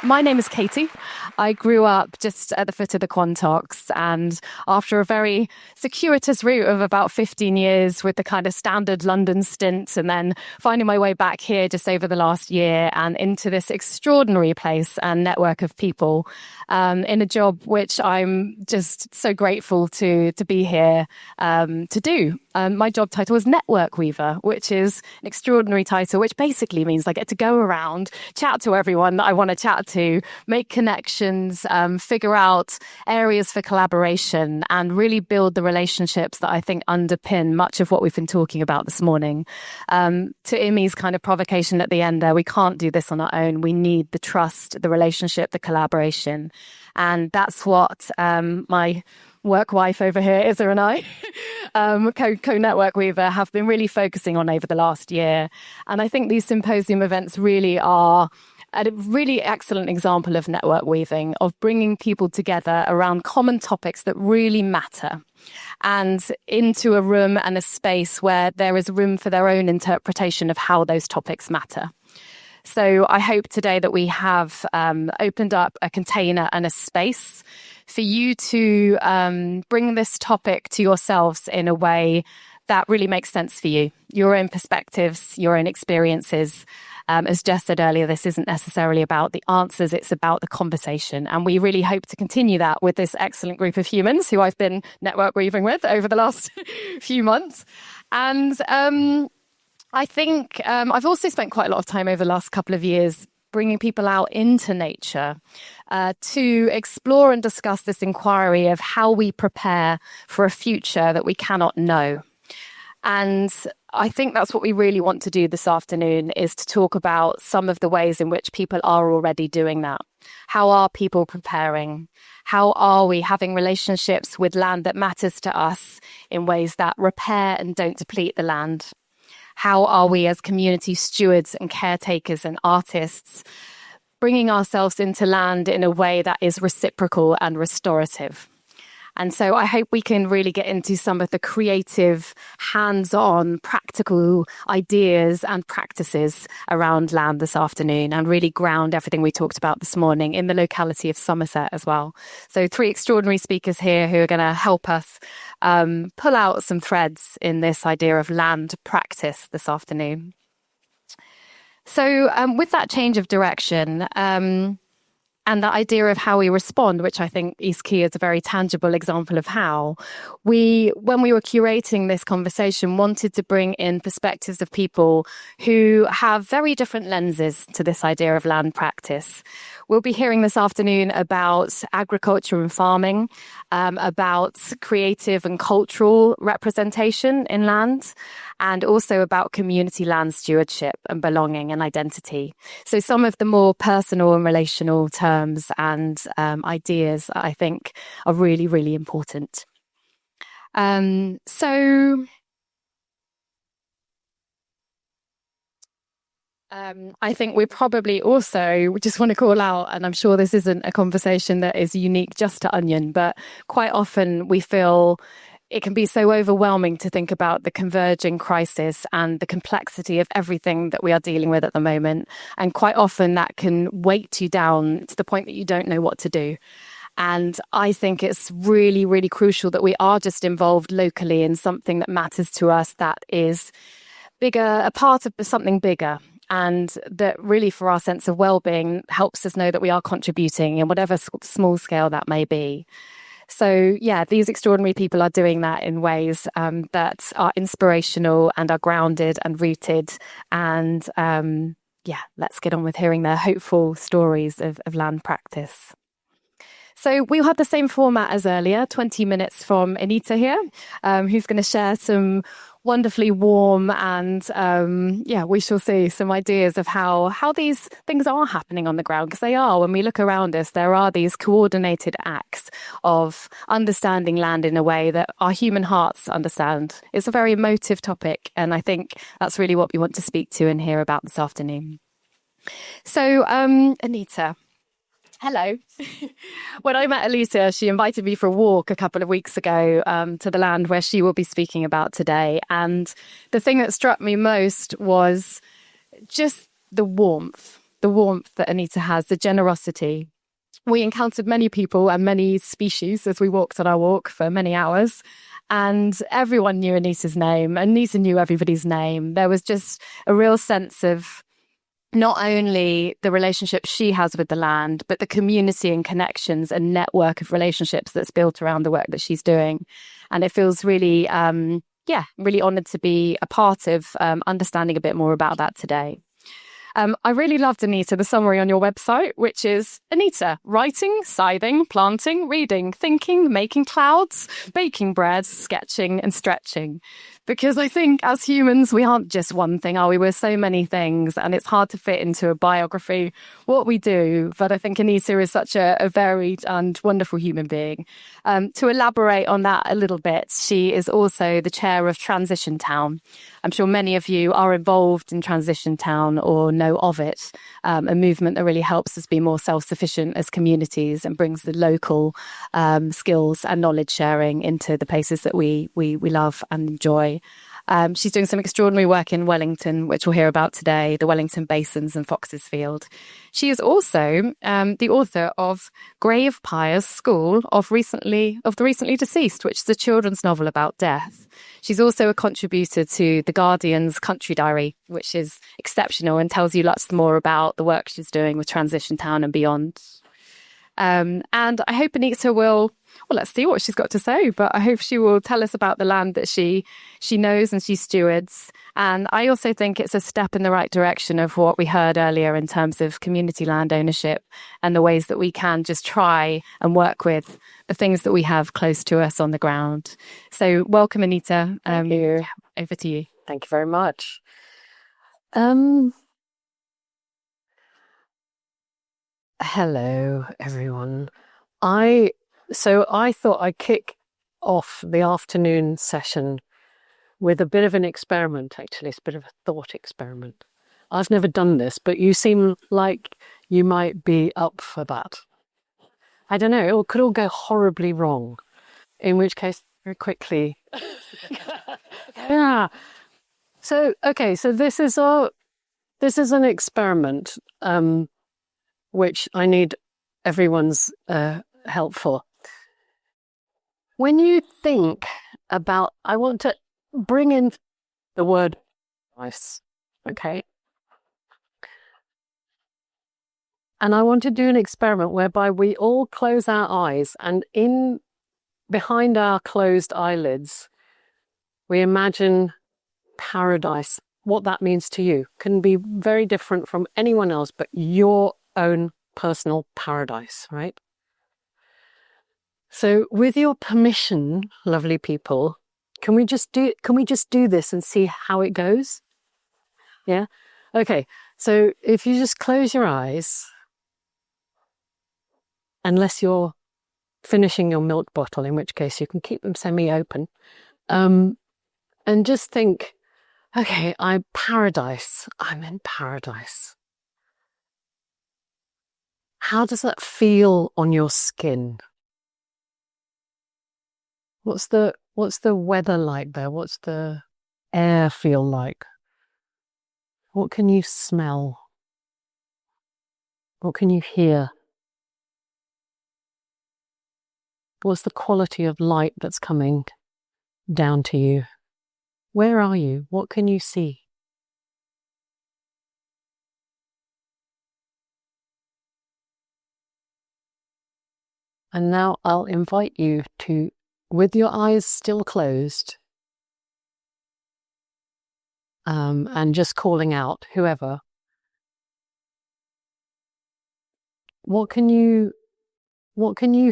My name is Katie. I grew up just at the foot of the Quantocks, and after a very circuitous route of about 15 years with the kind of standard London stint, and then finding my way back here just over the last year and into this extraordinary place and network of people, in a job which I'm just so grateful to be here to do. My job title is Network Weaver, which is an extraordinary title, which basically means I get to go around, chat to everyone that I want to chat to, make connections, figure out areas for collaboration, and really build the relationships that I think underpin much of what we've been talking about this morning. To Imi's kind of provocation at the end there, we can't do this on our own. We need the trust, the relationship, the collaboration. And that's what my work wife over here, Isa, and I, co-network weaver, have been really focusing on over the last year. And I think these symposium events really are a really excellent example of network weaving, of bringing people together around common topics that really matter and into a room and a space where there is room for their own interpretation of how those topics matter. So I hope today that we have opened up a container and a space for you to bring this topic to yourselves in a way that really makes sense for you, your own perspectives, your own experiences. As Jess said earlier, this isn't necessarily about the answers, it's about the conversation. And we really hope to continue that with this excellent group of humans who I've been network weaving with over the last few months. And I think I've also spent quite a lot of time over the last couple of years bringing people out into nature to explore and discuss this inquiry of how we prepare for a future that we cannot know. And I think that's what we really want to do this afternoon, is to talk about some of the ways in which people are already doing that. How are people preparing? How are we having relationships with land that matters to us in ways that repair and don't deplete the land? How are we as community stewards and caretakers and artists bringing ourselves into land in a way that is reciprocal and restorative? And so I hope we can really get into some of the creative, hands-on, practical ideas and practices around land this afternoon, and really ground everything we talked about this morning in the locality of Somerset as well. So 3 extraordinary speakers here who are going to help us pull out some threads in this idea of land practice this afternoon. So with that change of direction, and the idea of how we respond, which I think is key, is a very tangible example of how when we were curating this conversation, wanted to bring in perspectives of people who have very different lenses to this idea of land practice. We'll be hearing this afternoon about agriculture and farming, about creative and cultural representation in land, and also about community land stewardship and belonging and identity. So some of the more personal and relational terms and ideas, I think, are really, really important. I think we just want to call out, and I'm sure this isn't a conversation that is unique just to Onion, but quite often we feel it can be so overwhelming to think about the converging crisis and the complexity of everything that we are dealing with at the moment. And quite often that can weight you down to the point that you don't know what to do. And I think it's really, really crucial that we are just involved locally in something that matters to us, that is bigger, a part of something bigger. And that really, for our sense of well-being, helps us know that we are contributing in whatever small scale that may be. So, yeah, these extraordinary people are doing that in ways that are inspirational and are grounded and rooted. And, let's get on with hearing their hopeful stories of land practice. So we'll have the same format as earlier, 20 minutes from Anita here, who's going to share some wonderfully warm and, we shall see some ideas of how these things are happening on the ground, because they are. When we look around us, there are these coordinated acts of understanding land in a way that our human hearts understand. It's a very emotive topic, and I think that's really what we want to speak to and hear about this afternoon. So, Anita, Hello. When I met Anita, she invited me for a walk a couple of weeks ago to the land where she will be speaking about today. And the thing that struck me most was just the warmth that Anita has, the generosity. We encountered many people and many species as we walked on our walk for many hours. And everyone knew Anita's name. Anita knew everybody's name. There was just a real sense of not only the relationship she has with the land, but the community and connections and network of relationships that's built around the work that she's doing. And it feels really, really honoured to be a part of understanding a bit more about that today. I really loved, Anita, the summary on your website, which is Anita, writing, scything, planting, reading, thinking, making clouds, baking bread, sketching and stretching. Because I think as humans, we aren't just one thing, are we? We're so many things, and it's hard to fit into a biography what we do. But I think Anita is such a varied and wonderful human being. To elaborate on that a little bit, she is also the chair of Transition Town. I'm sure many of you are involved in Transition Town or know of it, a movement that really helps us be more self-sufficient as communities and brings the local skills and knowledge sharing into the places that we love and enjoy. She's doing some extraordinary work in Wellington, which we'll hear about today, the Wellington Basins and Foxes Field. She is also the author of Grave Pyre's School of the Recently Deceased, which is a children's novel about death. She's also a contributor to The Guardian's Country Diary, which is exceptional and tells you lots more about the work she's doing with Transition Town and beyond. And I hope Anita will, well, let's see what she's got to say, but I hope she will tell us about the land that she knows and she stewards. And I also think it's a step in the right direction of what we heard earlier in terms of community land ownership and the ways that we can just try and work with the things that we have close to us on the ground. So welcome, Anita. Thank you. Over to you. Thank you very much. Hello, everyone. I thought I'd kick off the afternoon session with a bit of an experiment, actually. It's a bit of a thought experiment. I've never done this, but you seem like you might be up for that. I don't know, it could all go horribly wrong, in which case, very quickly. Yeah. So this is an experiment, which I need everyone's help for. When you think about, I want to bring in the word nice, okay? And I want to do an experiment whereby we all close our eyes, and behind our closed eyelids, we imagine paradise. What that means to you can be very different from anyone else, but your own personal paradise, right? So with your permission, lovely people, can we just do this and see how it goes? Yeah? Okay. So if you just close your eyes, unless you're finishing your milk bottle, in which case you can keep them semi-open, and just think, okay, I'm in paradise. How does that feel on your skin? What's the weather like there? What's the air feel like? What can you smell? What can you hear? What's the quality of light that's coming down to you? Where are you? What can you see? And now I'll invite you to, with your eyes still closed, and just calling out whoever, what can you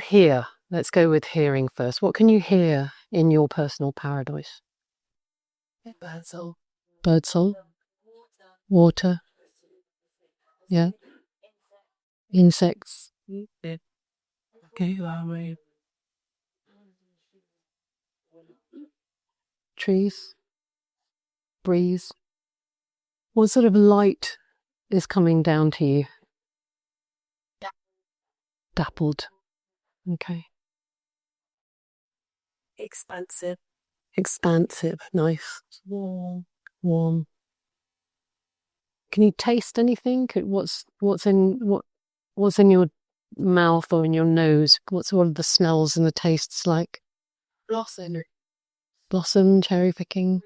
hear? Let's go with hearing first. What can you hear in your personal paradise? Birdsong. Water. Yeah. Insects. Okay. Trees. Breeze. What sort of light is coming down to you? Dappled. Okay. Expansive. Expansive. Nice. Warm. Can you taste anything? What's in your mouth or in your nose? What's all of the smells and the tastes like? Blossom, cherry picking,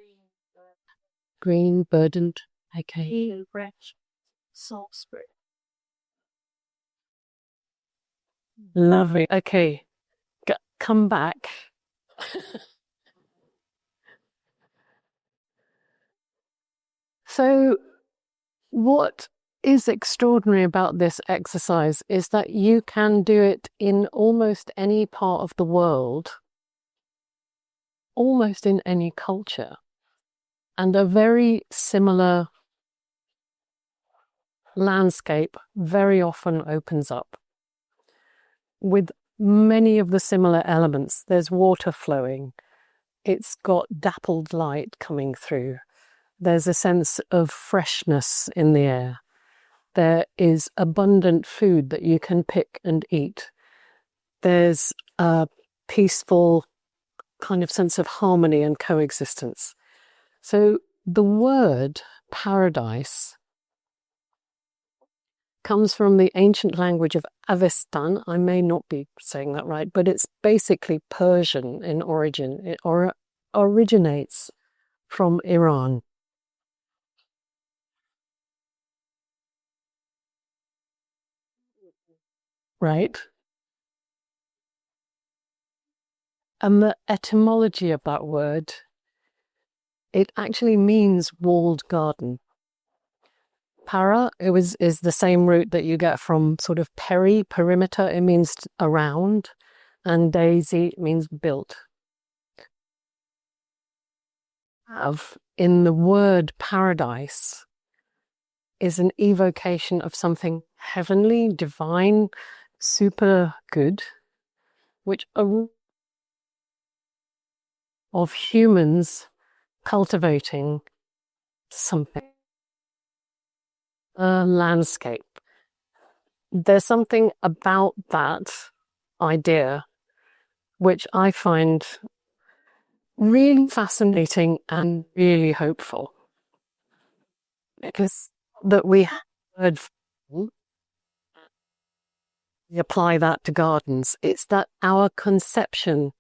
green, verdant. Okay. Fresh. Salt spray. Lovely. Okay. Come back. So, what is extraordinary about this exercise is that you can do it in almost any part of the world, almost in any culture, and a very similar landscape very often opens up with many of the similar elements. There's water flowing, it's got dappled light coming through, there's a sense of freshness in the air, there is abundant food that you can pick and eat, there's a peaceful kind of sense of harmony and coexistence. So the word paradise comes from the ancient language of Avestan. I may not be saying that right, but it's basically Persian in origin. It originates from Iran. Right? And the etymology of that word, it actually means walled garden. Para is the same root that you get from sort of perimeter, it means around, and daisy means built. In the word paradise is an evocation of something heavenly, divine, super good, which are of humans cultivating something. A landscape. There's something about that idea which I find really fascinating and really hopeful. Because that we heard, we apply that to gardens. It's that our conception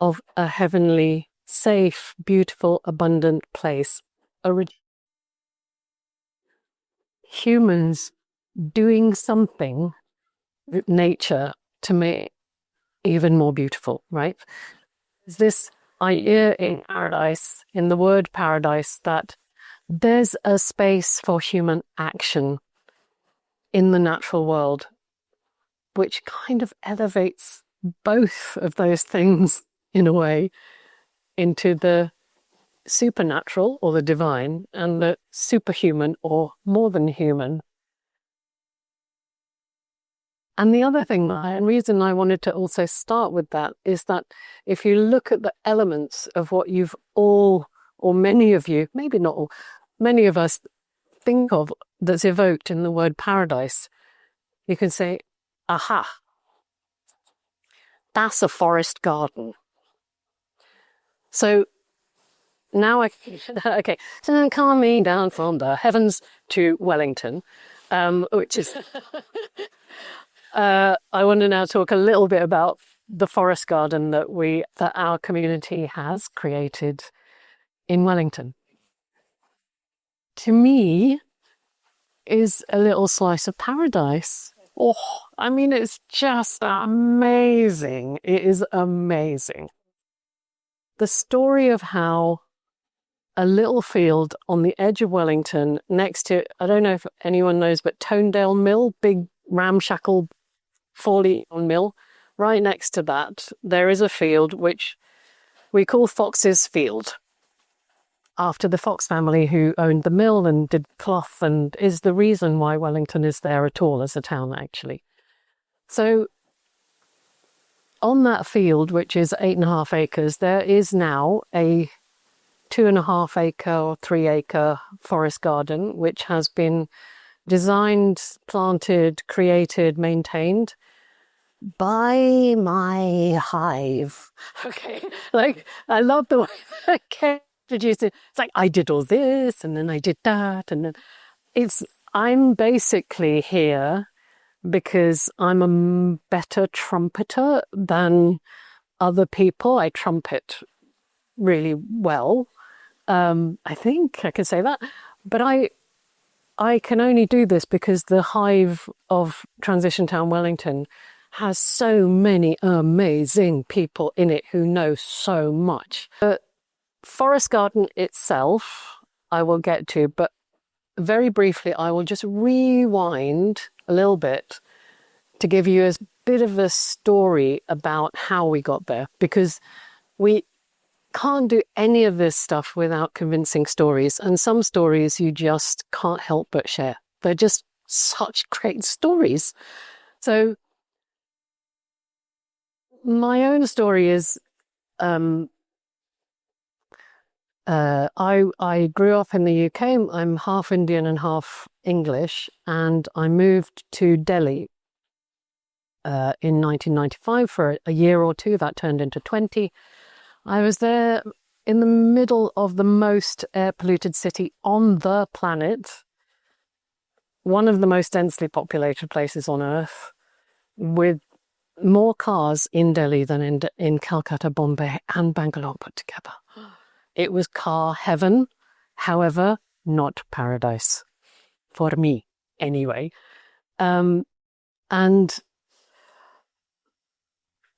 of a heavenly, safe, beautiful, abundant place, humans doing something with nature to make even more beautiful, right? There's this idea in paradise, in the word paradise, that there's a space for human action in the natural world, which kind of elevates both of those things in a way into the supernatural or the divine and the superhuman or more than human. And the other thing, and reason I wanted to also start with that, is that if you look at the elements of what you've all, or many of you, maybe not all, many of us think of that's evoked in the word paradise, you can say, aha, that's a forest garden. So now okay, so I'm coming down from the heavens to Wellington, which is, I want to now talk a little bit about the forest garden that our community has created in Wellington. To me, is a little slice of paradise. Oh, I mean, it's just amazing. It is amazing. The story of how a little field on the edge of Wellington next to, I don't know if anyone knows, but Tonedale Mill, big ramshackle 4-litre mill, right next to that, there is a field which we call Fox's Field, after the Fox family who owned the mill and did cloth and is the reason why Wellington is there at all as a town, actually. So on that field, which is 8.5 acres, there is now a 2.5 acre or 3 acre forest garden, which has been designed, planted, created, maintained buy my hive. Okay, like I love the way I can introduce it. It's like I did all this and then I did that, and then I'm basically here because I'm a better trumpeter than other people. I trumpet really well. I think I can say that, but I can only do this because the hive of Transition Town Wellington has so many amazing people in it who know so much. The forest garden itself, I will get to, but very briefly, I will just rewind a little bit to give you a bit of a story about how we got there, because we can't do any of this stuff without convincing stories, and some stories you just can't help but share. They're just such great stories. So my own story is I grew up in the UK. I'm half Indian and half English, and I moved to Delhi in 1995 for a year or two. That turned into 20. I was there in the middle of the most air-polluted city on the planet, one of the most densely populated places on Earth, with more cars in Delhi than in Calcutta, Bombay, and Bangalore put together. It was car heaven, however, not paradise. For me, anyway. And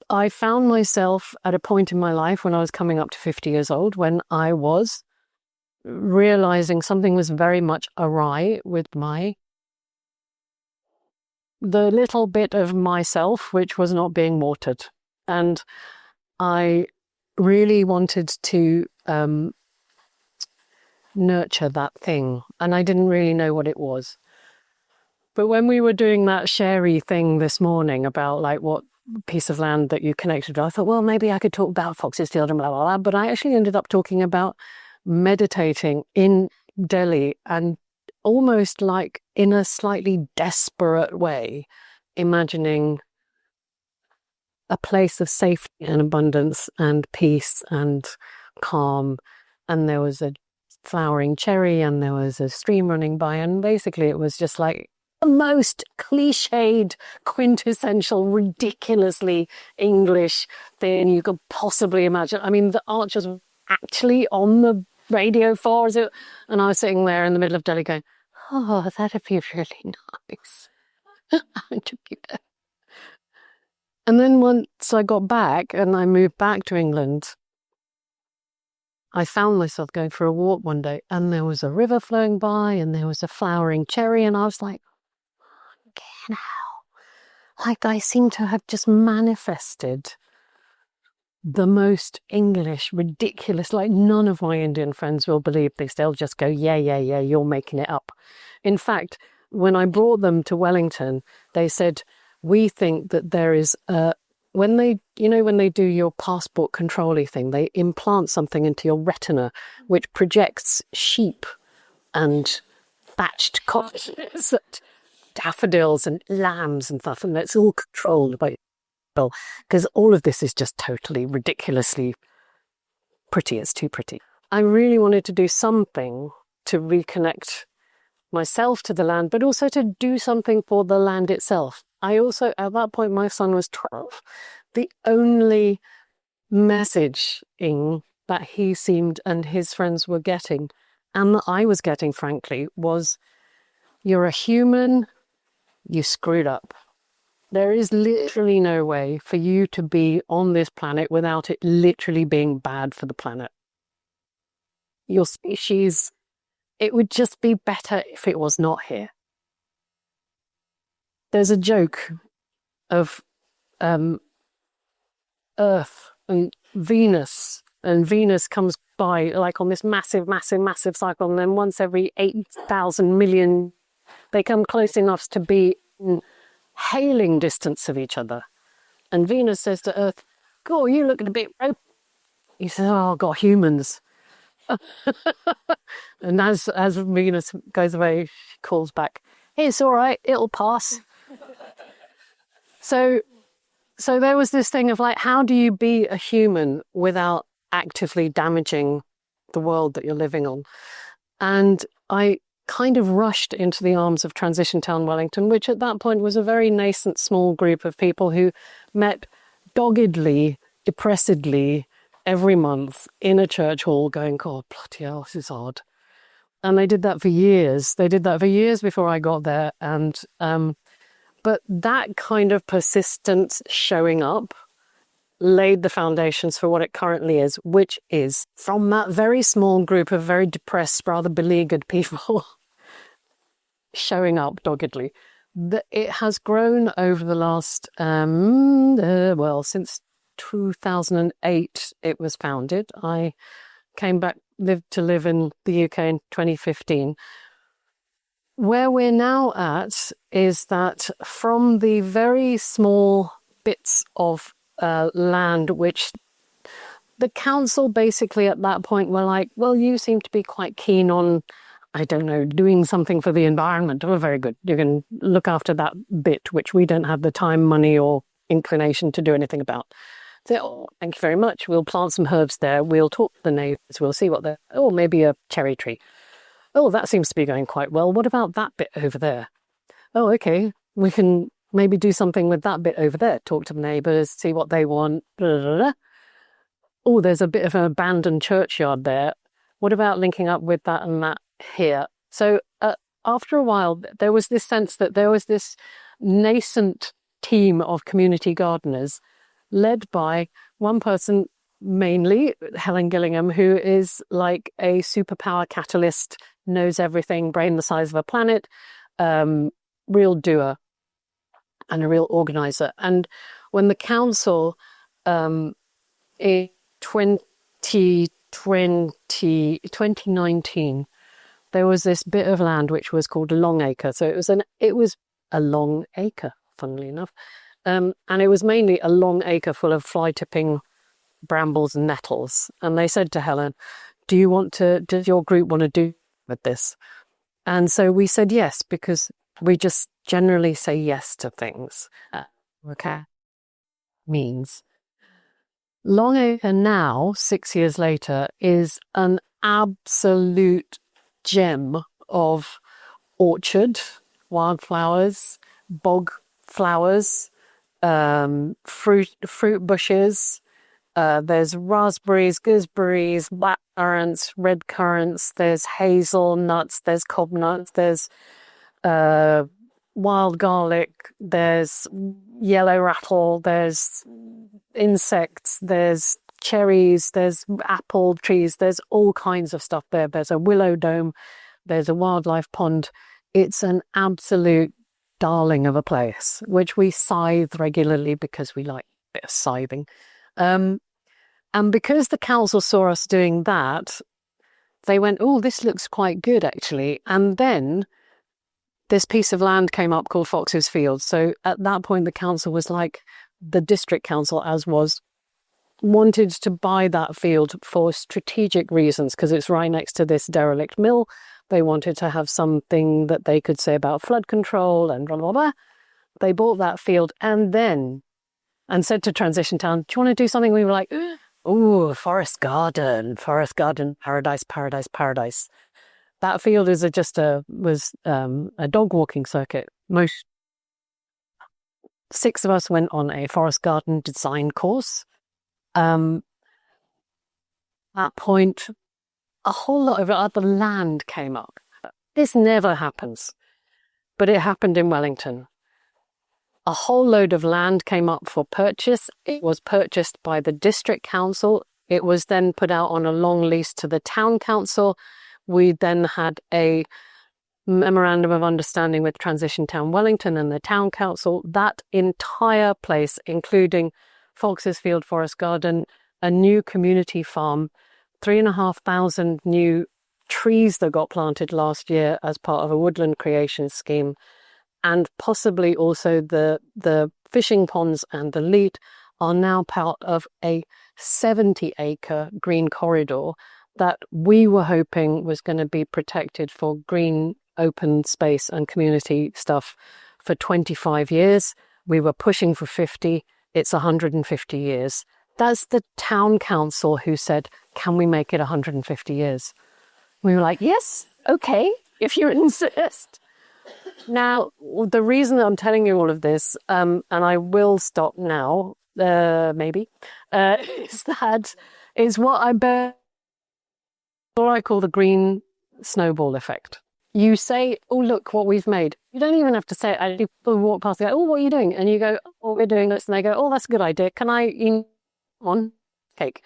I found myself at a point in my life when I was coming up to 50 years old, when I was realizing something was very much awry with the little bit of myself which was not being watered. And I really wanted to nurture that thing, and I didn't really know what it was. But when we were doing that sharey thing this morning about like what piece of land that you connected with, I thought, well, maybe I could talk about Fox's Field and blah, blah, blah. But I actually ended up talking about meditating in Delhi, and almost like in a slightly desperate way, imagining a place of safety and abundance and peace and calm. And there was a flowering cherry and there was a stream running by. And basically it was just like the most cliched, quintessential, ridiculously English thing you could possibly imagine. I mean, the Archers were actually on the radio for it. And I was sitting there in the middle of Delhi going, oh, that'd be really nice. I took you there. And then once I got back and I moved back to England, I found myself going for a walk one day, and there was a river flowing by and there was a flowering cherry, and I was like, again, how? Like I seem to have just manifested the most English, ridiculous, like none of my Indian friends will believe this. They'll just go, yeah, you're making it up. In fact, when I brought them to Wellington, they said, we think that there is when they do your passport control-y thing, they implant something into your retina which projects sheep and thatched cottages, daffodils and lambs and stuff, and it's all controlled by people, because all of this is just totally ridiculously pretty. It's too pretty. I really wanted to do something to reconnect myself to the land, but also to do something for the land itself. I also, at that point, my son was 12. The only messaging that he seemed and his friends were getting, and that I was getting, frankly, was, you're a human, you screwed up. There is literally no way for you to be on this planet without it literally being bad for the planet. Your species, it would just be better if it was not here. There's a joke of Earth and Venus comes by like on this massive cycle, and then once every 8,000 million, they come close enough to be in hailing distance of each other. And Venus says to Earth, "God, you looking a bit ropey." He says, "Oh, God, humans." And as Venus goes away, she calls back, "Hey, it's all right, it'll pass." So So there was this thing of like, how do you be a human without actively damaging the world that you're living on? And I kind of rushed into the arms of Transition Town Wellington, which at that point was a very nascent small group of people who met doggedly, depressedly every month in a church hall going, God, bloody hell, this is odd. And they did that for years. They did that for years before I got there. And but that kind of persistence showing up laid the foundations for what it currently is, which is from that very small group of very depressed, rather beleaguered people showing up doggedly. It has grown over the last, since 2008 it was founded. I came back to live in the UK in 2015. Where we're now at is that from the very small bits of land, which the council basically at that point were like, well, you seem to be quite keen on, I don't know, doing something for the environment. Oh, very good. You can look after that bit, which we don't have the time, money, or inclination to do anything about. So, oh, thank you very much. We'll plant some herbs there. We'll talk to the neighbours. We'll see what they're, oh, maybe a cherry tree. Oh, that seems to be going quite well. What about that bit over there? Oh, okay. We can maybe do something with that bit over there. Talk to the neighbours, see what they want. Blah, blah, blah. Oh, there's a bit of an abandoned churchyard there. What about linking up with that and that here? So after a while, there was this sense that there was this nascent team of community gardeners led by one person, mainly Helen Gillingham, who is like a superpower catalyst, knows everything, brain the size of a planet, real doer and a real organizer. And when the council in 2019, there was this bit of land which was called a long acre. So it was a long acre, funnily enough. And it was mainly a long acre full of fly-tipping brambles and nettles. And they said to Helen, does your group want to do with this? And so we said yes, because we just generally say yes to things. Okay. Means Long Acre now, 6 years later, is an absolute gem of orchard, wildflowers, bog flowers, fruit bushes. There's raspberries, gooseberries, blackcurrants, red currants. There's hazelnuts. There's cobnuts. There's wild garlic. There's yellow rattle. There's insects. There's cherries. There's apple trees. There's all kinds of stuff there. There's a willow dome. There's a wildlife pond. It's an absolute darling of a place, which we scythe regularly because we like a bit of scything. And because the council saw us doing that, they went, oh, this looks quite good, actually. And then this piece of land came up called Fox's Field. So at that point, the council was like, the district council, as was, wanted to buy that field for strategic reasons, because it's right next to this derelict mill. They wanted to have something that they could say about flood control and blah, blah, blah. They bought that field and said to Transition Town, do you want to do something? We were like, oh, forest garden, paradise, paradise, paradise. That field was a dog walking circuit. 6 of us went on a forest garden design course. At that point, a whole lot of other land came up. This never happens, but it happened in Wellington. A whole load of land came up for purchase. It was purchased by the district council. It was then put out on a long lease to the town council. We then had a memorandum of understanding with Transition Town Wellington and the town council. That entire place, including Fox's Field Forest Garden, a new community farm, 3,500 new trees that got planted last year as part of a woodland creation scheme, and possibly also the fishing ponds and the leat are now part of a 70-acre green corridor that we were hoping was going to be protected for green open space and community stuff for 25 years. We were pushing for 50. it's 150 years. That's the town council who said, can we make it 150 years? We were like, yes, okay, if you insist. Now, the reason that I'm telling you all of this, and I will stop now, maybe, is what I call the green snowball effect. You say, oh, look what we've made. You don't even have to say it. People walk past and go, oh, what are you doing? And you go, oh, we're doing this. And they go, oh, that's a good idea. Can I eat one cake?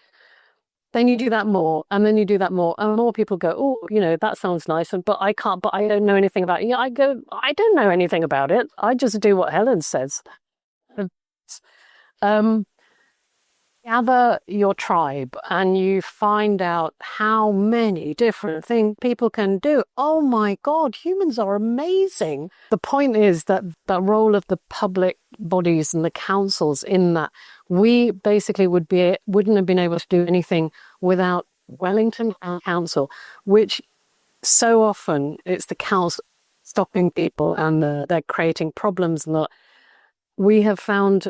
Then you do that more, and then you do that more, and more people go, oh, that sounds nice, but I don't know anything about it. I go, I don't know anything about it. I just do what Helen says. Gather your tribe, and you find out how many different things people can do. Oh my God, humans are amazing. The point is that the role of the public bodies and the councils in that we basically wouldn't have been able to do anything without Wellington Council, which so often it's the council stopping people and they're creating problems. And we have found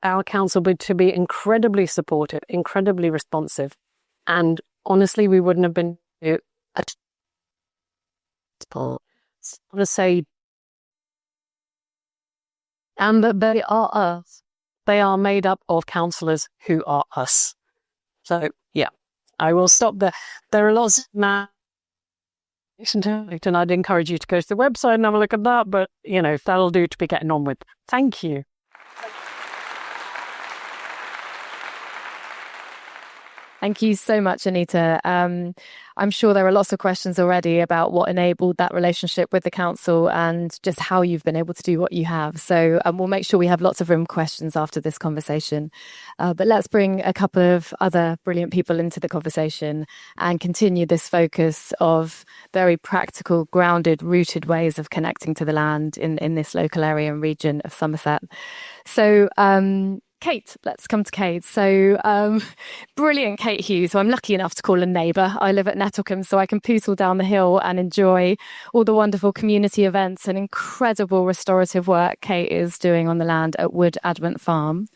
our council to be incredibly supportive, incredibly responsive. And honestly, we wouldn't have been able to say, and that they are us. They are made up of councillors who are us. So, yeah, I will stop there. There are lots now. And I'd encourage you to go to the website and have a look at that. But, that'll do to be getting on with. Thank you. Thank you so much, Anita. I'm sure there are lots of questions already about what enabled that relationship with the council and just how you've been able to do what you have. So we'll make sure we have lots of room for questions after this conversation. But let's bring a couple of other brilliant people into the conversation and continue this focus of very practical, grounded, rooted ways of connecting to the land in this local area and region of Somerset. So Kate, let's come to Kate. So brilliant Kate Hughes, who I'm lucky enough to call a neighbour. I live at Nettlecombe, so I can pootle down the hill and enjoy all the wonderful community events and incredible restorative work Kate is doing on the land at Wood Advent Farm.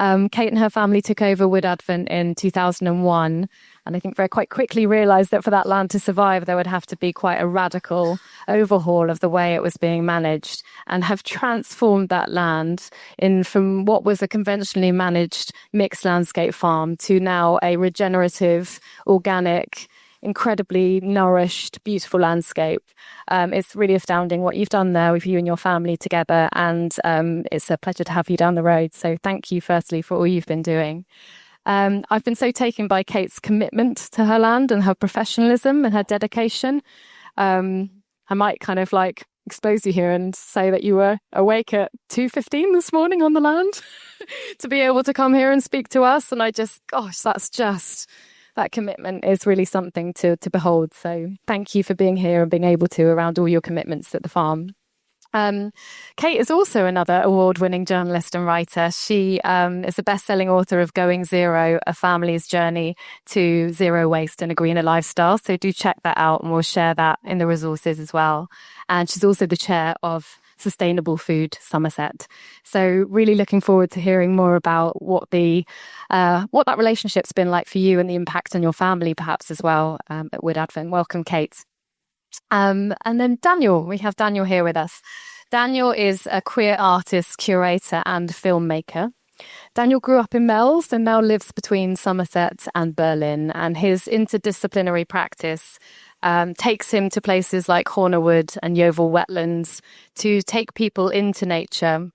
Kate and her family took over Wood Advent in 2001, and I think very quite quickly realised that for that land to survive, there would have to be quite a radical overhaul of the way it was being managed, and have transformed that land from what was a conventionally managed mixed landscape farm to now a regenerative, organic, incredibly nourished, beautiful landscape. It's really astounding what you've done there with you and your family together, and it's a pleasure to have you down the road. So thank you firstly for all you've been doing. I've been so taken by Kate's commitment to her land and her professionalism and her dedication. I might kind of expose you here and say that you were awake at 2:15 this morning on the land to be able to come here and speak to us. And that commitment is really something to behold. So thank you for being here and being able to around all your commitments at the farm. Kate is also another award-winning journalist and writer. She is a best-selling author of Going Zero, A Family's Journey to Zero Waste and a Greener Lifestyle. So do check that out, and we'll share that in the resources as well. And she's also the chair of Sustainable Food Somerset. So really looking forward to hearing more about what that relationship's been like for you and the impact on your family perhaps as well at Wood Advent. Welcome, Kate. And then Daniel, we have Daniel here with us. Daniel is a queer artist, curator and filmmaker. Daniel grew up in Mells and now lives between Somerset and Berlin, and his interdisciplinary practice takes him to places like Hornerwood and Yeovil wetlands to take people into nature.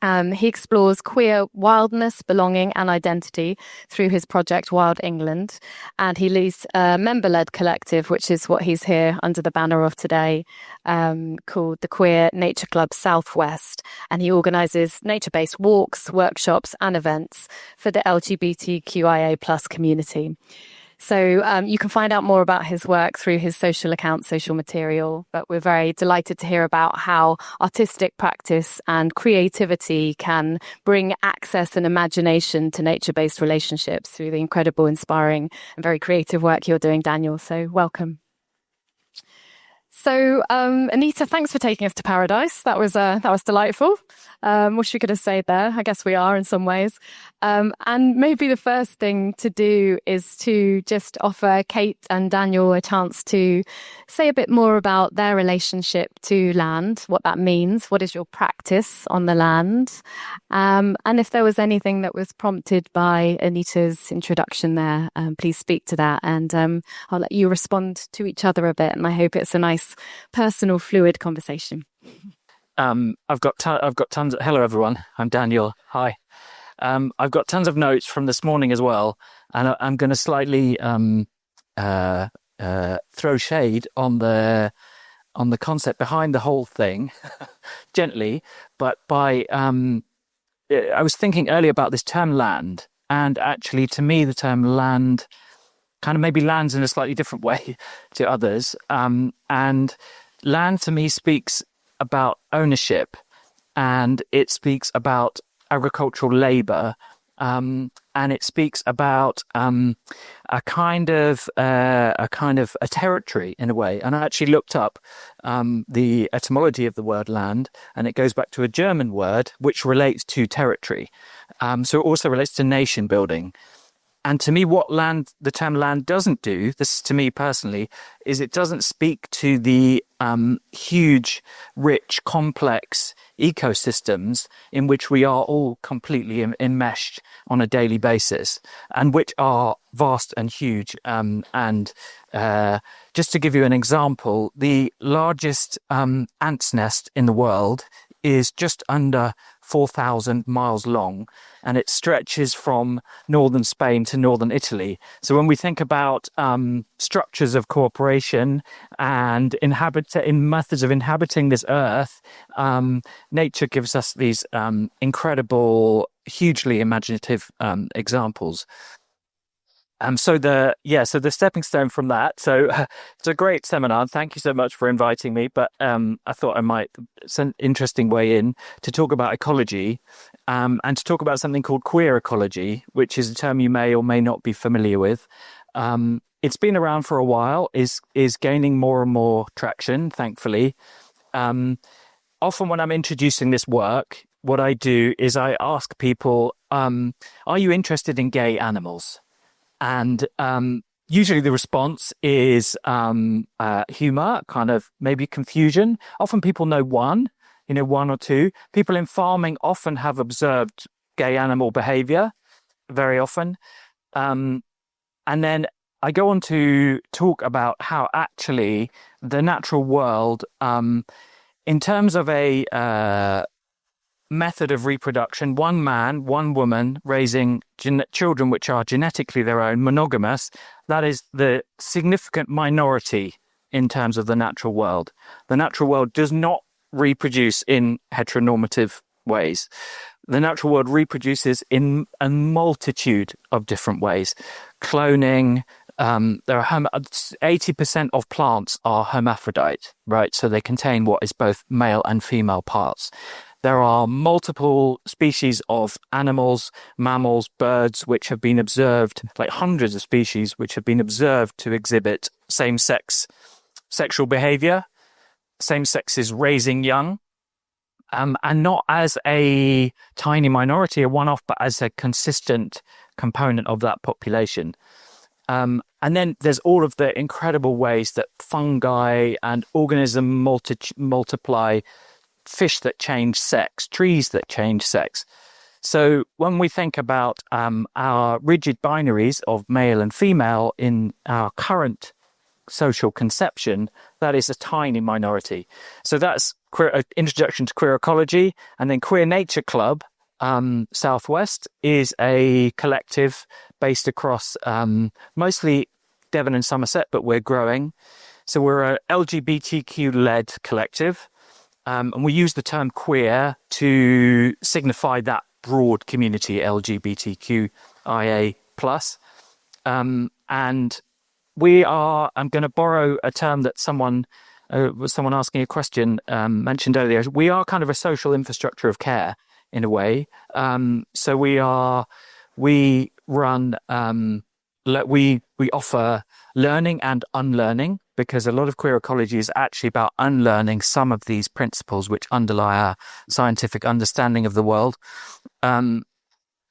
He explores queer wildness, belonging and identity through his project Wild England, and he leads a member-led collective, which is what he's here under the banner of today, called the Queer Nature Club Southwest, and he organises nature-based walks, workshops and events for the LGBTQIA+ community. So you can find out more about his work through his social account, Social Material, but we're very delighted to hear about how artistic practice and creativity can bring access and imagination to nature-based relationships through the incredible, inspiring and very creative work you're doing, Daniel. So welcome. So, Anita, thanks for taking us to paradise. That was delightful. Wish we could have stayed there. I guess we are in some ways. And maybe the first thing to do is to just offer Kate and Daniel a chance to say a bit more about their relationship to land, what that means, what is your practice on the land, and if there was anything that was prompted by Anita's introduction there, please speak to that, and I'll let you respond to each other a bit. And I hope it's a nice, personal, fluid conversation. I've got tons. Hello, everyone. I'm Daniel. Hi. I've got tons of notes from this morning as well, and I'm going to slightly throw shade on the concept behind the whole thing, gently, but by I was thinking earlier about this term land, and actually, to me, the term land kind of maybe lands in a slightly different way to others, and land to me speaks about ownership, and it speaks about agricultural labor, and it speaks about a kind of a territory in a way. And I actually looked up the etymology of the word land, and it goes back to a German word which relates to territory. So it also relates to nation building. And to me, what the term land doesn't do, this is to me personally, is it doesn't speak to the huge, rich, complex ecosystems in which we are all completely enmeshed on a daily basis, and which are vast and huge. And just to give you an example, the largest ant's nest in the world is just under 4,000 miles long, and it stretches from northern Spain to northern Italy. So when we think about structures of cooperation and in methods of inhabiting this earth, nature gives us these incredible, hugely imaginative examples. So the stepping stone from that. So it's a great seminar. Thank you so much for inviting me. But I thought it's an interesting way in to talk about ecology, and to talk about something called queer ecology, which is a term you may or may not be familiar with. It's been around for a while, is gaining more and more traction, thankfully. Often when I'm introducing this work, what I do is I ask people, are you interested in gay animals? And usually the response is humor, kind of maybe confusion. Often people know one or two. People in farming often have observed gay animal behavior, very often. And then I go on to talk about how actually the natural world, in terms of a method of reproduction, one man, one woman raising children which are genetically their own, monogamous, that is the significant minority in terms of the natural world. The natural world does not reproduce in heteronormative ways. The natural world reproduces in a multitude of different ways. Cloning, there are 80% of plants are hermaphrodite, right? So they contain what is both male and female parts. There are multiple species of animals, mammals, birds, which have been observed, like hundreds of species, which have been observed to exhibit same-sex sexual behavior, same sexes raising young, and not as a tiny minority, a one-off, but as a consistent component of that population. And then there's all of the incredible ways that fungi and organisms multiply, fish that change sex, trees that change sex. So when we think about our rigid binaries of male and female in our current social conception, that is a tiny minority. So that's introduction to queer ecology. And then Queer Nature Club Southwest is a collective based across mostly Devon and Somerset, but we're growing. So we're a LGBTQ-led collective. And we use the term queer to signify that broad community, LGBTQIA+. And I'm going to borrow a term that someone asking a question mentioned earlier. We are kind of a social infrastructure of care in a way. So we run, we offer learning and unlearning because a lot of queer ecology is actually about unlearning some of these principles which underlie our scientific understanding of the world.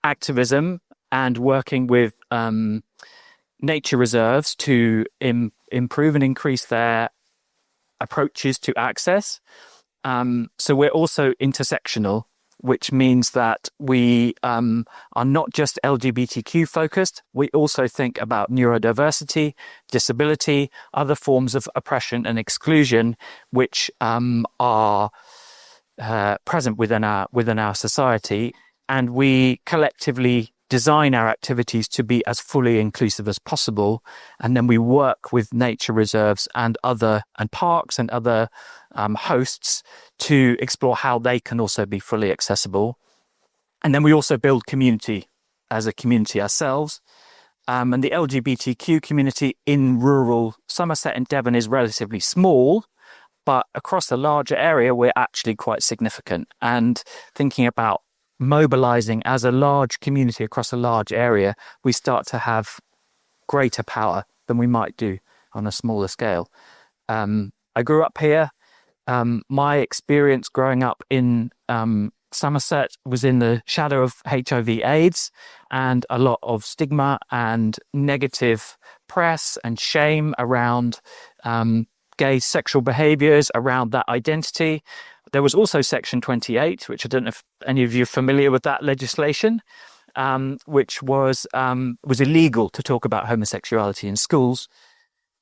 Activism and working with nature reserves to improve and increase their approaches to access. So we're also intersectional, which means that we are not just LGBTQ focused. We also think about neurodiversity, disability, other forms of oppression and exclusion, which are present within our society, and we collectively design our activities to be as fully inclusive as possible. And then we work with nature reserves and parks and other hosts to explore how they can also be fully accessible. And then we also build community as a community ourselves. And the LGBTQ community in rural Somerset and Devon is relatively small, but across a larger area, we're actually quite significant. And thinking about mobilizing as a large community across a large area, we start to have greater power than we might do on a smaller scale. I grew up here. My experience growing up in Somerset was in the shadow of HIV/AIDS and a lot of stigma and negative press and shame around gay sexual behaviours, around that identity. There was also Section 28, which I don't know if any of you are familiar with that legislation, which was illegal to talk about homosexuality in schools.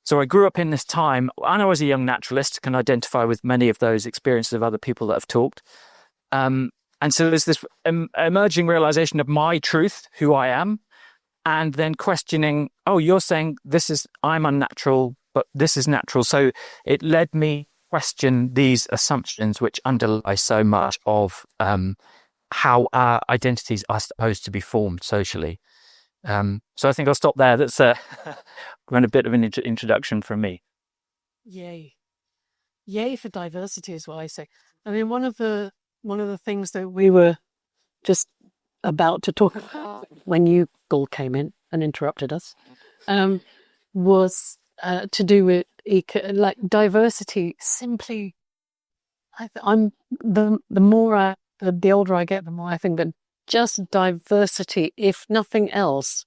So I grew up in this time, and I was a young naturalist, can identify with many of those experiences of other people that have talked. And so there's this emerging realization of my truth, who I am, and then questioning, oh, you're saying I'm unnatural, but this is natural. So it led me question these assumptions which underlie so much of how our identities are supposed to be formed socially. So I think I'll stop there. That's a bit of an introduction from me. Yay for diversity is what I say. I mean, one of the things that we were just about to talk about when you all came in and interrupted us was to do with diversity. Simply, I'm the older I get, the more I think that just diversity, if nothing else,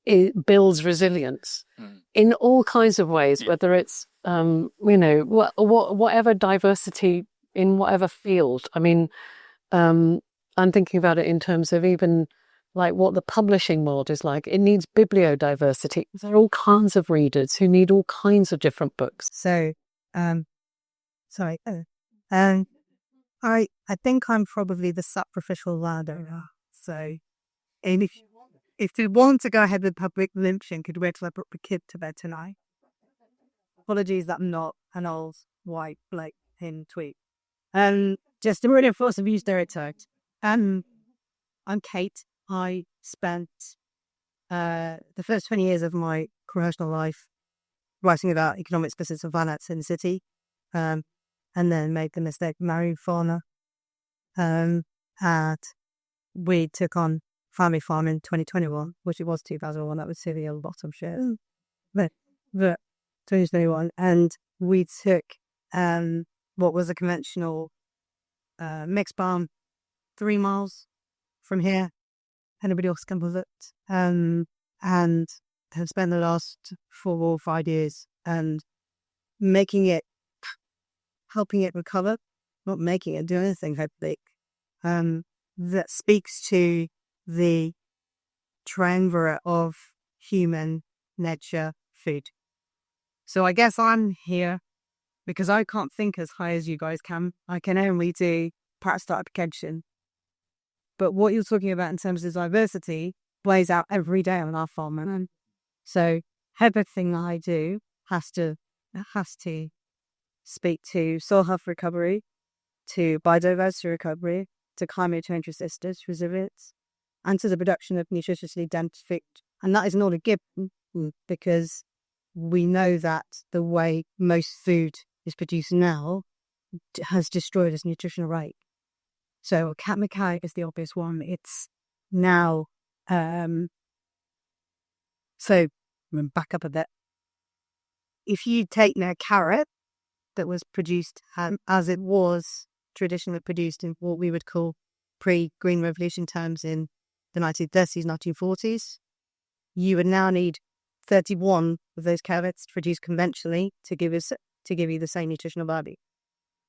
it builds resilience in all kinds of ways. Yeah. Whether it's whatever diversity in whatever field. I mean, I'm thinking about it in terms of even like what the publishing world is like. It needs bibliodiversity. There are all kinds of readers who need all kinds of different books. So, I think I'm probably the sacrificial landowner. So, and if you want to go ahead with public lynching, could wait till I brought the kid to bed tonight. Apologies that I'm not an old white Blake in tweet. Just to reinforce a view stereotype. I'm Kate. I spent the first 20 years of my professional life writing about economic explicit of finance in the city, and then made the mistake of marrying fauna. And we took on family farm in 2021, which it was 2001. That was silly a bottom shit, but 2021, and we took what was a conventional mixed farm 3 miles from here. Anybody else can visit, and have spent the last 4 or 5 years and helping it recover, not making it do anything, hopefully, that speaks to the triumvirate of human, nature, food. So I guess I'm here because I can't think as high as you guys can. I can only do parasite application. But what you're talking about in terms of diversity plays out every day on our farm. And so everything I do has to speak to soil health recovery, to biodiversity recovery, to climate change resilience, and to the production of nutritiously dense food. And that is not a given because we know that the way most food is produced now has destroyed its nutritional rate. So cat mackay is the obvious one. It's now, so back up a bit. if you take a carrot that was produced as it was traditionally produced in what we would call pre-Green Revolution terms in the 1930s, 1940s, you would now need 31 of those carrots produced conventionally to give you the same nutritional value.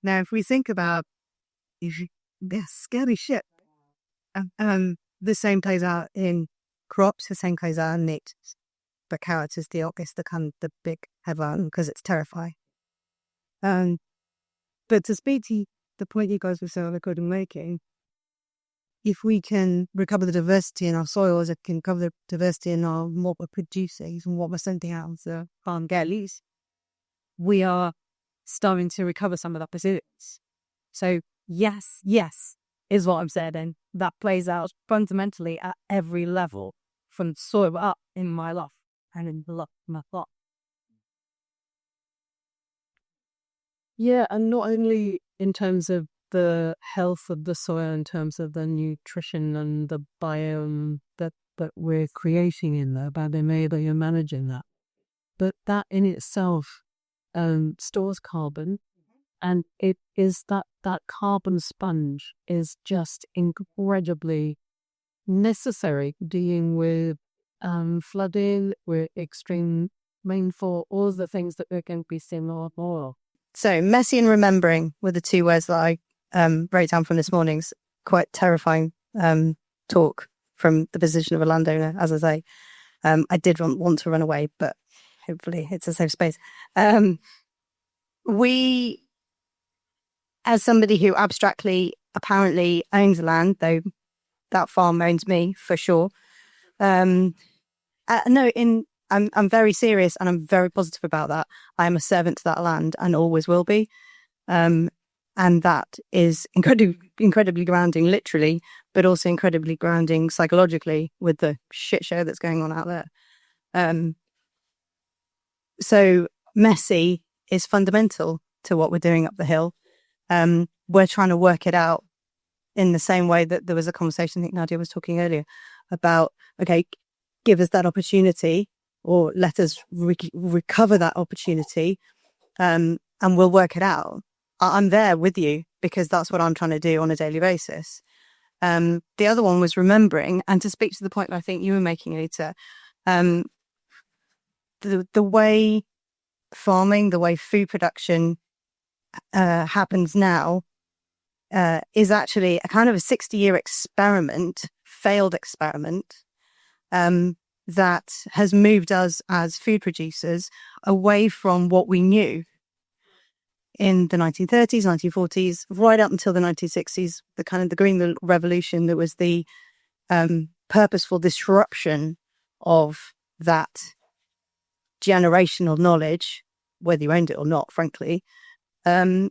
Now, if we think about this scary shit, the same plays out in crops, the same plays out in meat. But carrots is the big headline because it's terrifying. But to speak to the point you guys were so good in making, if we can recover the diversity in our soils, it can recover the diversity in what we're producing and what we're sending out of the farm galleys, we are starting to recover some of that resilience. So yes is what I'm saying, and that plays out fundamentally at every level, from soil up in my life and in the life of my thought. Yeah, and not only in terms of the health of the soil, in terms of the nutrition and the biome that we're creating in there, by the way that you're managing that, but that in itself stores carbon, and it is that carbon sponge is just incredibly necessary dealing with flooding, with extreme rainfall, all of the things that we're going to be seeing more and more. So messy and remembering were the two words that I wrote down from this morning's quite terrifying talk from the position of a landowner. As I say, I did want to run away, but hopefully it's a safe space. We, as somebody who abstractly apparently owns land, though that farm owns me for sure. I'm very serious and I'm very positive about that. I am a servant to that land and always will be. And that is incredibly grounding, literally, but also incredibly grounding psychologically with the shit show that's going on out there. So messy is fundamental to what we're doing up the hill. We're trying to work it out in the same way that there was a conversation, I think Nadia was talking earlier, about, okay, give us that opportunity or let us recover that opportunity, and we'll work it out. I'm there with you because that's what I'm trying to do on a daily basis. The other one was remembering, and to speak to the point that I think you were making, Anita, the way farming, the way food production happens now is actually a kind of a 60-year experiment, failed experiment, that has moved us as food producers away from what we knew in the 1930s, 1940s, right up until the 1960s, the Green Revolution. That was the purposeful disruption of that generational knowledge, whether you owned it or not, frankly. And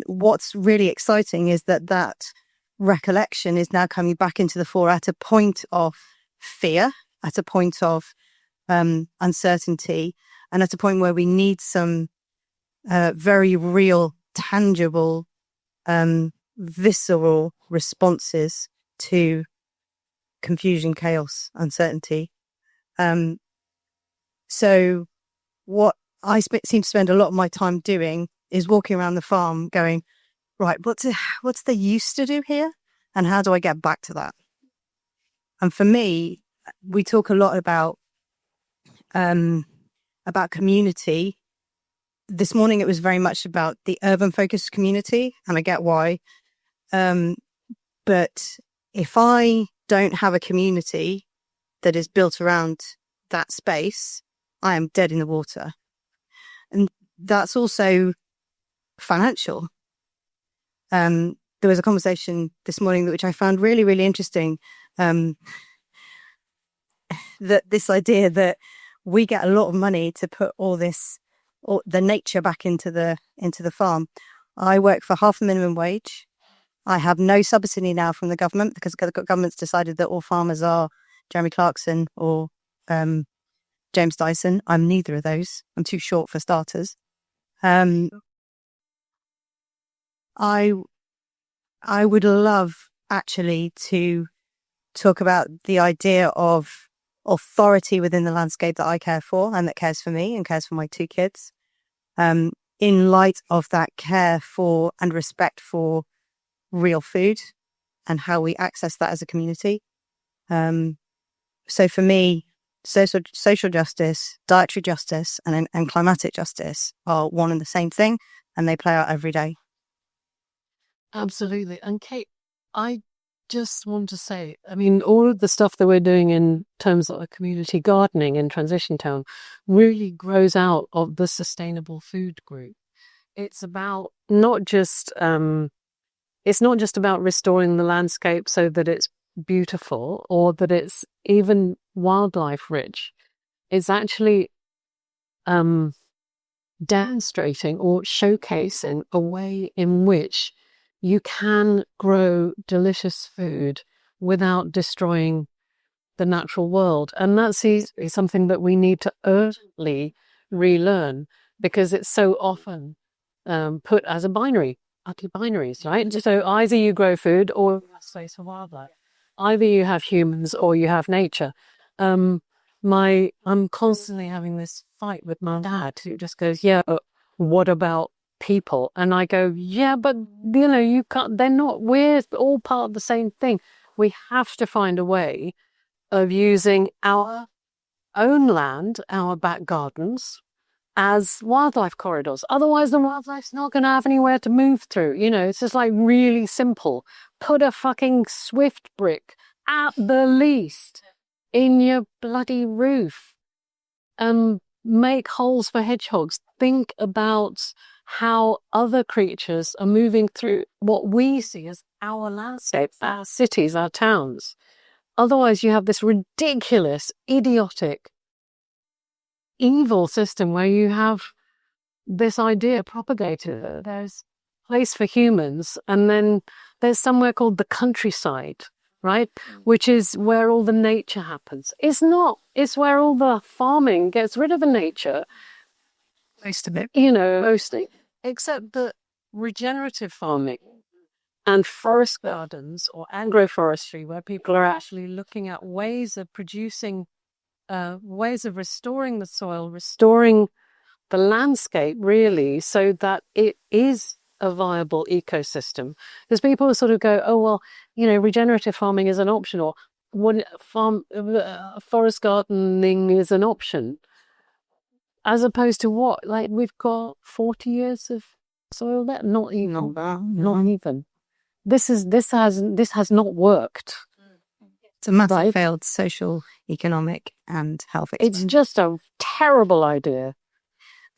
what's really exciting is that recollection is now coming back into the fore at a point of fear, at a point of uncertainty, and at a point where we need some very real, tangible, visceral responses to confusion, chaos, uncertainty. So what I seem to spend a lot of my time doing is walking around the farm going, right, what's they used to do here? And how do I get back to that? And for me, we talk a lot about community. This morning, it was very much about the urban focused community, and I get why. But if I don't have a community that is built around that space, I am dead in the water. And that's also financial. There was a conversation this morning which I found really, really interesting. That this idea that we get a lot of money to put all the nature back into the farm. I work for half the minimum wage. I have no subsidy now from the government because the government's decided that all farmers are Jeremy Clarkson or James Dyson. I'm neither of those. I'm too short for starters. I would love actually to talk about the idea of authority within the landscape that I care for and that cares for me and cares for my 2 kids. In light of that care for and respect for real food and how we access that as a community. So for me, social justice, dietary justice, and climatic justice are one and the same thing, and they play out every day. Absolutely. And Kate, I just want to say, I mean, all of the stuff that we're doing in terms of community gardening in Transition Town really grows out of the sustainable food group. It's about it's not just about restoring the landscape so that it's beautiful or that it's even wildlife rich. It's actually demonstrating or showcasing a way in which you can grow delicious food without destroying the natural world. And that's something that we need to urgently relearn, because it's so often put as a binary, utterly binaries, right? So either you grow food or you have space for wildlife. Either you have humans or you have nature. I'm constantly having this fight with my dad, who just goes, yeah, but what about people? And I go, yeah, but you can't, we're all part of the same thing. We have to find a way of using our own land, our back gardens, as wildlife corridors. Otherwise, the wildlife's not going to have anywhere to move through. It's just like really simple. Put a fucking swift brick at the least in your bloody roof. Make holes for hedgehogs. Think about how other creatures are moving through what we see as our landscape, our cities, our towns. Otherwise, you have this ridiculous, idiotic, evil system where you have this idea propagated. There's a place for humans, and then there's somewhere called the countryside, right? Which is where all the nature happens. It's not. It's where all the farming gets rid of the nature. Most of it. Mostly. Except that regenerative farming and forest gardens or agroforestry, where people are actually looking at ways of producing, ways of restoring the soil, restoring the landscape, really, so that it is a viable ecosystem. Because people sort of go, oh, well, regenerative farming is an option, or forest gardening is an option. As opposed to what? Like, we've got 40 years of soil there? Not even. Not even. This has not worked. It's a massive failed social, economic, and health experiment. It's just a terrible idea.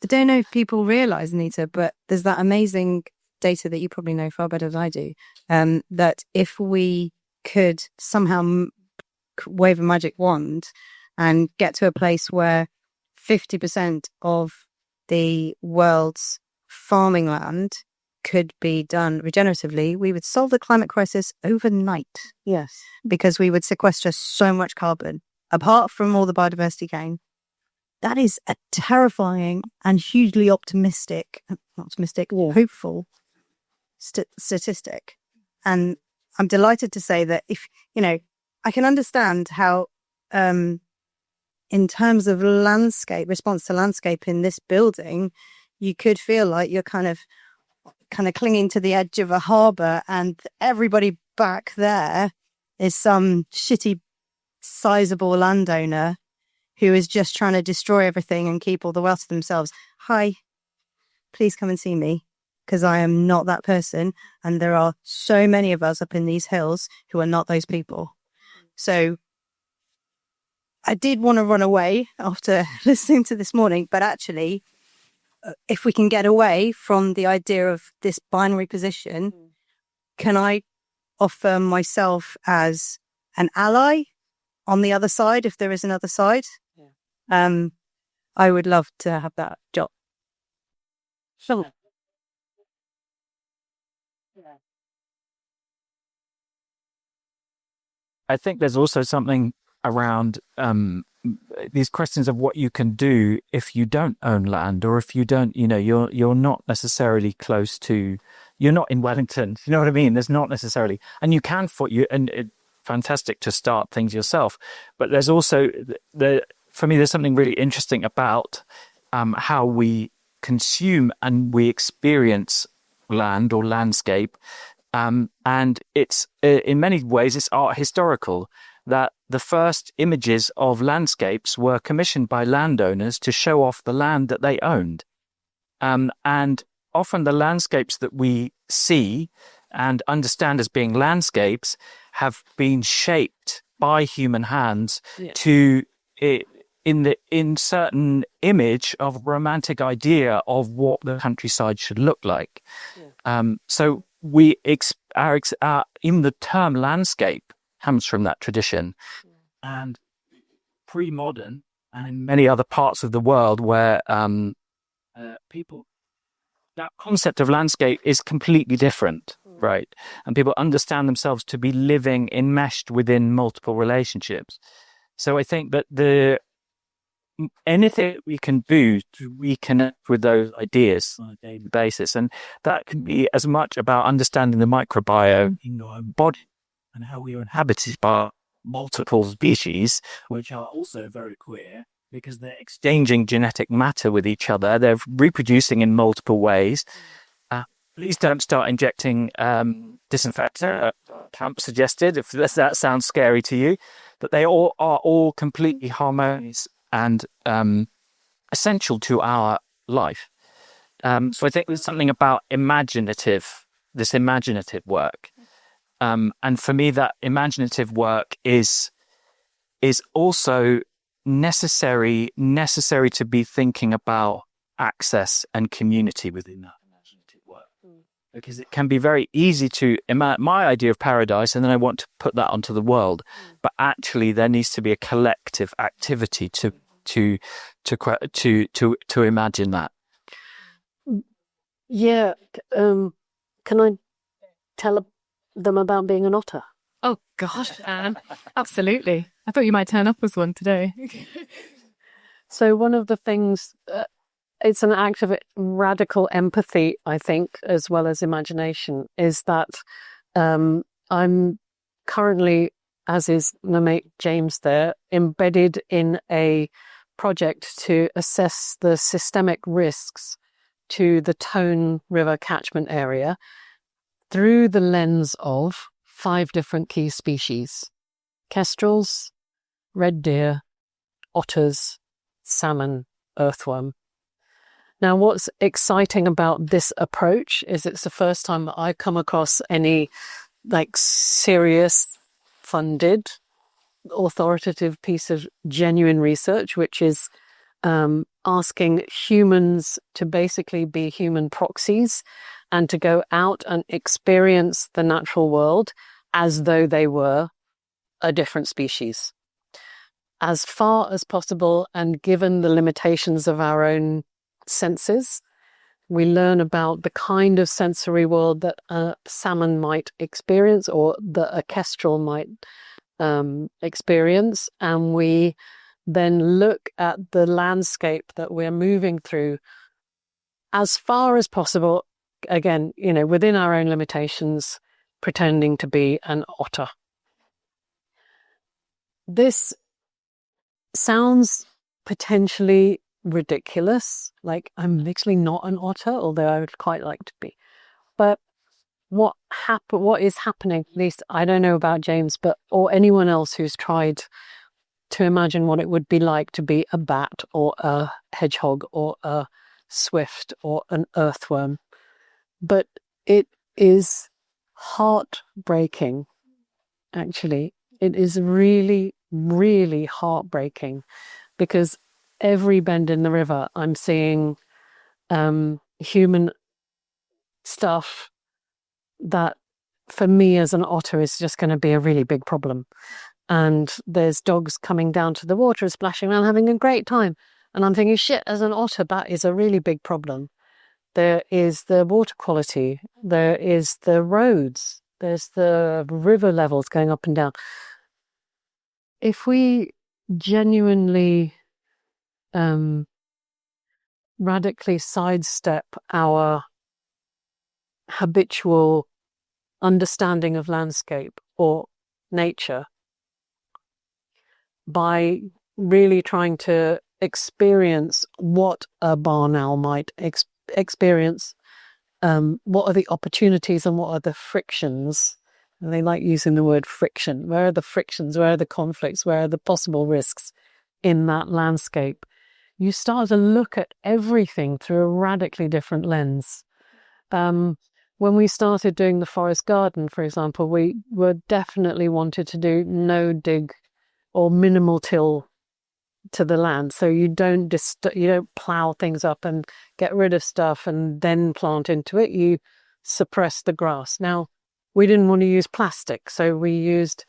I don't know if people realise, Anita, but there's that amazing data that you probably know far better than I do, that if we could somehow wave a magic wand and get to a place where 50% of the world's farming land could be done regeneratively, we would solve the climate crisis overnight. Yes. Because we would sequester so much carbon, apart from all the biodiversity gain. That is a terrifying and hugely hopeful statistic. And I'm delighted to say that if, I can understand how, in terms of response to landscape in this building, you could feel like you're kind of clinging to the edge of a harbour, and everybody back there is some shitty, sizable landowner who is just trying to destroy everything and keep all the wealth to themselves. Hi, please come and see me, because I am not that person. And there are so many of us up in these hills who are not those people. So I did want to run away after listening to this morning, but actually, if we can get away from the idea of this binary position, can I offer myself as an ally on the other side, if there is another side? Yeah. I would love to have that job. Sure. I think there's also something around these questions of what you can do if you don't own land, or if you don't, you're not necessarily close to, you're not in Wellington. You know what I mean? There's not necessarily, and you can for fantastic to start things yourself. But there's also for me, there's something really interesting about how we consume and we experience land or landscape. And it's in many ways, it's art historical, that the first images of landscapes were commissioned by landowners to show off the land that they owned. And often the landscapes that we see and understand as being landscapes have been shaped by human hands to in certain image of romantic idea of what the countryside should look like. So we even the term landscape comes from that tradition, and pre-modern and in many other parts of the world where people, that concept of landscape is completely different, right? And people understand themselves to be living enmeshed within multiple relationships. So I think that anything we can do to reconnect with those ideas on a daily basis, and that can be as much about understanding the microbiome in your own body and how we are inhabited by multiple species, which are also very queer because they're exchanging genetic matter with each other. They're reproducing in multiple ways. Please don't start injecting disinfectant. Camp suggested, if that sounds scary to you, but they all are all completely harmonious and essential to our life. So I think there's something about this imaginative work. And for me, that imaginative work is also necessary to be thinking about access and community within that imaginative work. Because it can be very easy to imagine my idea of paradise, and then I want to put that onto the world. But actually, there needs to be a collective activity to imagine that. Yeah. Can I tell them about being an otter? Oh gosh, Anne, absolutely. I thought you might turn up as one today. So one of the things, it's an act of radical empathy, I think, as well as imagination, is that I'm currently, as is my mate James there, embedded in a project to assess the systemic risks to the Tone River catchment area through the lens of 5 different key species: kestrels, red deer, otters, salmon, earthworm. Now, what's exciting about this approach is it's the first time that I've come across any serious funded authoritative piece of genuine research, which is asking humans to basically be human proxies and to go out and experience the natural world as though they were a different species, as far as possible. And given the limitations of our own senses, we learn about the kind of sensory world that a salmon might experience or that a kestrel might experience, and we then look at the landscape that we're moving through as far as possible, again, within our own limitations, pretending to be an otter. This sounds potentially ridiculous, like I'm literally not an otter, although I would quite like to be. But what is happening, at least I don't know about James, or anyone else who's tried to imagine what it would be like to be a bat or a hedgehog or a swift or an earthworm. But it is heartbreaking, actually. It is really, really heartbreaking, because every bend in the river I'm seeing human stuff that for me as an otter is just going to be a really big problem. And there's dogs coming down to the water, splashing around, having a great time. And I'm thinking, shit, as an otter, that is a really big problem. There is the water quality. There is the roads. There's the river levels going up and down. If we genuinely radically sidestep our habitual understanding of landscape, or nature by really trying to experience what a barn owl might experience. What are the opportunities and what are the frictions? And they like using the word friction. Where are the frictions? Where are the conflicts? Where are the possible risks in that landscape? You start to look at everything through a radically different lens. When we started doing the forest garden, for example, we were definitely wanted to do no dig or minimal till to the land. So you don't plow things up and get rid of stuff and then plant into it. You suppress the grass. Now, we didn't want to use plastic, so we used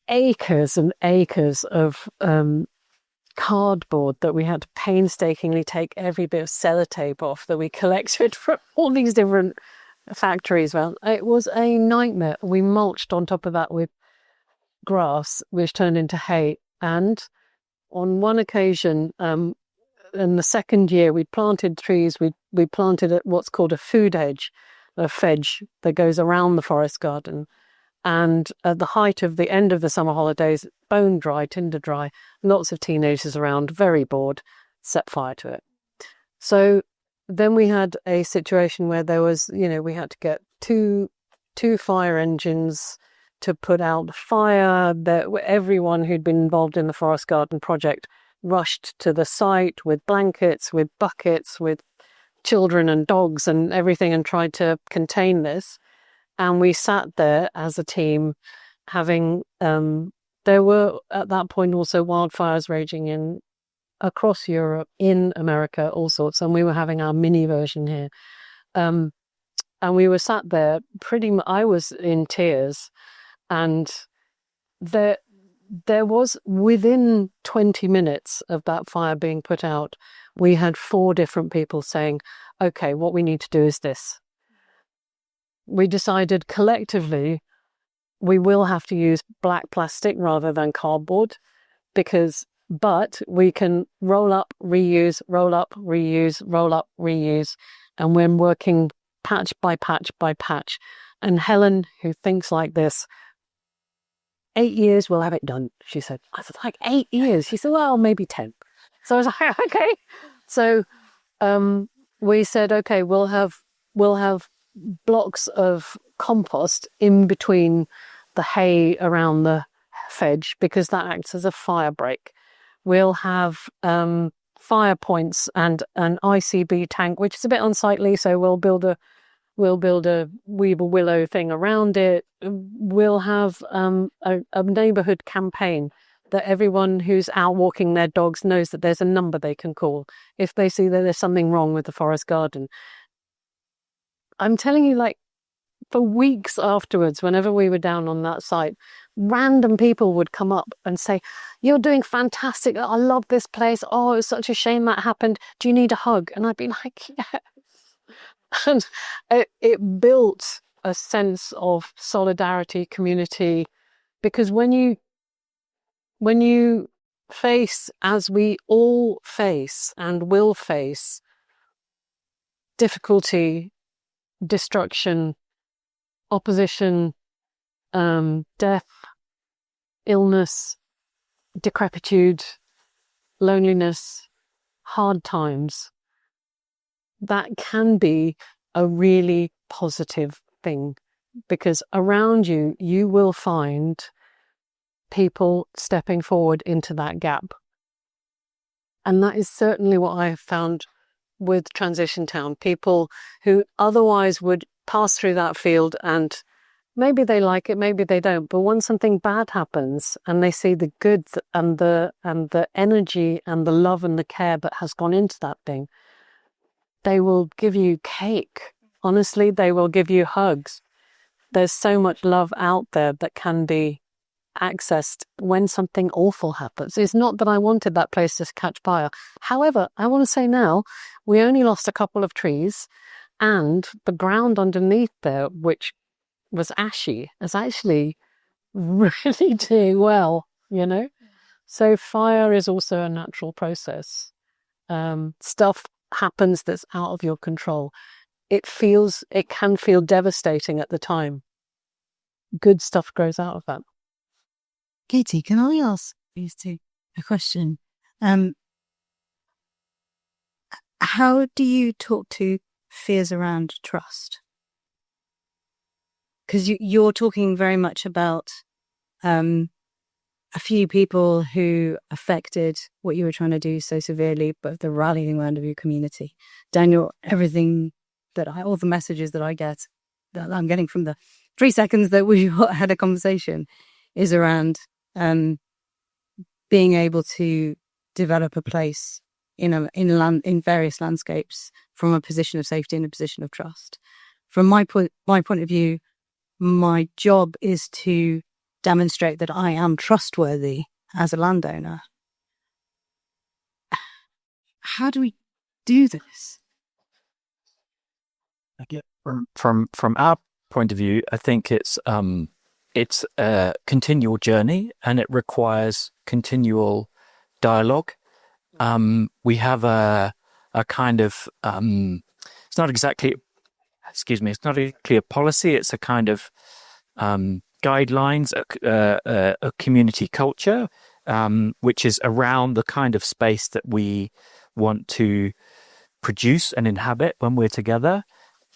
acres and acres of cardboard that we had to painstakingly take every bit of sellotape off that we collected from all these different factories. Well, it was a nightmare. We mulched on top of that with grass, which turned into hay. And on one occasion, in the second year, we planted trees. We planted at what's called a food hedge, a fedge that goes around the forest garden. And at the height of the end of the summer holidays, bone dry, tinder dry, lots of teenagers around, very bored, set fire to it. So then we had a situation where there was, we had to get two fire engines to put out the fire. That everyone who'd been involved in the forest garden project rushed to the site with blankets, with buckets, with children and dogs and everything, and tried to contain this. And we sat there as a team having, there were at that point also wildfires raging across Europe, in America, all sorts. And we were having our mini version here. And we were sat there I was in tears. And there was, within 20 minutes of that fire being put out, we had 4 different people saying, okay, what we need to do is this. We decided collectively we will have to use black plastic rather than cardboard, but we can roll up, reuse, roll up, reuse, roll up, reuse. And we're working patch by patch by patch. And Helen, who thinks like this, 8 years, we'll have it done, she said. I said, like 8 years? She said, well, maybe 10. So I was like, okay. So we said, okay, we'll have blocks of compost in between the hay around the fedge, because that acts as a fire break. We'll have fire points and an ICB tank, which is a bit unsightly, so we'll build a weevil willow thing around it. We'll have a neighbourhood campaign that everyone who's out walking their dogs knows that there's a number they can call if they see that there's something wrong with the forest garden. I'm telling you, like, for weeks afterwards, whenever we were down on that site, random people would come up and say, you're doing fantastic. I love this place. Oh, it was such a shame that happened. Do you need a hug? And I'd be like, yes. And it built a sense of solidarity, community, because when you face, as we all face and will face, difficulty, destruction, opposition, death, illness, decrepitude, loneliness, hard times, that can be a really positive thing, because around you, you will find people stepping forward into that gap. And that is certainly what I have found with Transition Town. People who otherwise would pass through that field and maybe they like it, maybe they don't. But when something bad happens and they see the good and the energy and the love and the care that has gone into that thing, they will give you cake. Honestly, they will give you hugs. There's so much love out there that can be accessed when something awful happens. It's not that I wanted that place to catch fire. However, I want to say now, we only lost a couple of trees, and the ground underneath there, which was ashy, is actually really doing well, So fire is also a natural process. Stuff happens that's out of your control. It can feel devastating at the time, good stuff grows out of that. Katie, can I ask these two a question? How do you talk to fears around trust? Because you're talking very much about a few people who affected what you were trying to do so severely, but the rallying around of your community. Daniel, everything all the messages that I get, that I'm getting from the 3 seconds that we had a conversation, is around being able to develop a place in various landscapes from a position of safety and a position of trust. From my point of view, my job is to demonstrate that I am trustworthy as a landowner. How do we do this? From our point of view, I think it's a continual journey, and it requires continual dialogue. We have a kind of it's not exactly a policy. It's a kind of guidelines, a community culture, which is around the kind of space that we want to produce and inhabit when we're together.